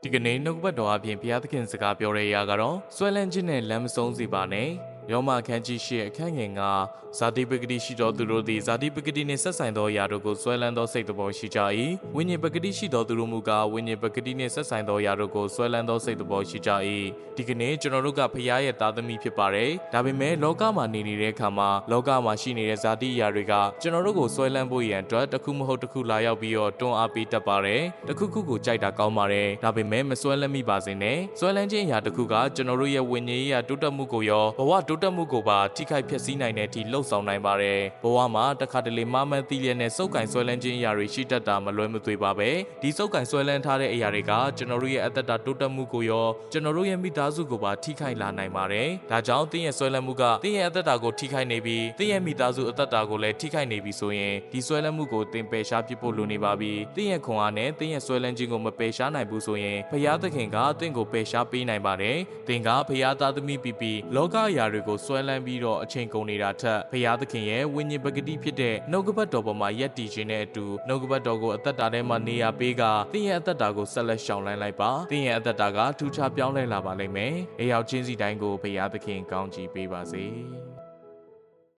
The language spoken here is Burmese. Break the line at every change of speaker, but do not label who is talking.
ဒီကနေ့နှုတ်ဘတ်တော်အပြင်ဘုရားသခင်စကားပြောတဲ့အရာကတော့ဆွဲလန်းခြင်းနဲ့လမ်းမဆုံးစေပါနဲ့ယောမအခန်းကြီး၈အခန်းငယ်9ဇာတိပဂတိရှိသောသူတို့သည်ဇာတိပဂတိနှင့်ဆက်ဆိုင်သောအရာတို့ကိုဆွဲလန်းသောစိတ်တော်ရှိကြ၏ဝိညာဉ်ပဂတိရှိသောသူတို့မူကားဝိညာဉ်ပဂတိနှင့်ဆက်ဆိုင်သောအရာတို့ကိုဆွဲလန်းသောစိတ်တော်ရှိကြ၏ဒီကနေ့ကျွန်တော်တို့ကဘုရားရဲ့သားသမီးဖြစ်ပါတယ်ဒါပေမဲ့လောကမှာနေနေတဲ့အခါမှာလောကမှာရှိနေတဲ့ဇာတိအရာတွေကကျွန်တော်တို့ကိုဆွဲလန်းဖို့ရန်အတွက်တစ်ခုမဟုတ်တစ်ခုလာရောက်ပြီးတော့တွန်းအားပေးတတ်ပါတယ်တစ်ခုခုကိုကြိုက်တာကောင်းပါတယ်ဒါပေမဲ့မဆွဲလန်းမိပါစေနဲ့ဆွဲလန်းခြင်းအရာတစ်ခုကကျွန်တော်တို့ရဲ့ဝိညာဉ်ရေးရာတိုးတက်မှုကိုရောဘဝတိုးတက်မှုကိုပါထိခိုက်ဖျက်ဆီးနိုင်တဲ့အထိလှုပ်ဆောင်နိုင်ပါတယ်ဘဝမှာတစ်ခါတလေမမှန်သိလျက်နဲ့စုပ်ကင်ဆွဲလန်းခြင်းအရာတွေရှိတတ်တာမလွဲမသွေပါပဲဒီစုပ်ကင်ဆွဲလန်းထားတဲ့အရာတွေကကျွန်တော်တို့ရဲ့အသက်တာတိုးတက်မှုကိုရောကျွန်တော်တို့ရဲ့မိသားစုကိုပါထိခိုက်လာနိုင်ပါတယ်ဒါကြောင့်တင်းရဲ့ဆွဲလန်းမှုကတင်းရဲ့အသက်တာကိုထိခိုက်နေပြီးတင်းရဲ့မိသားစုအသက်တာကိုလည်းထိခိုက်နေပြီဆိုရင်ဒီဆွဲလန်းမှုကိုတင်းပယ်ရှားပစ်ဖို့လိုနေပါပြီတင်းရဲ့ခွန်အားနဲ့တင်းရဲ့ဆွဲလန်းခြင်းကိုမပယ်ရှားနိုင်ဘူးဆိုရင်ဘုရားသခင်ကတင်းကိုပယ်ရှားပေးနိုင်ပါတယ်တင်းကဘုရားသားသမီးပြီးလောကအရာတွေကိုဆွဲလန်းပြီးတော့အချိန်ကုန်နေတာထက်ဘုရားသခင်ရဲ့ဝိညာဉ်ပဂတိဖြစ်တဲ့နှုတ်ကပတ်တော်ပေါ်မှာယက်တည်ခြင်းနဲ့အတူနှုတ်ကပတ်တော်ကိုအသက်တာထဲမှာနေရာပေးကတင်းရဲ့အသက်တာကိုဆက်လက်ရှောင်လန်းလိုက်ပါတင်းရဲ့အသက်တာကထူးခြားပြောင်းလဲလာပါလိမ့်မယ်။အရောက်ချင်းစီတိုင်းကိုဘုရားသခင်ကောင်းချီးပေးပါစေ။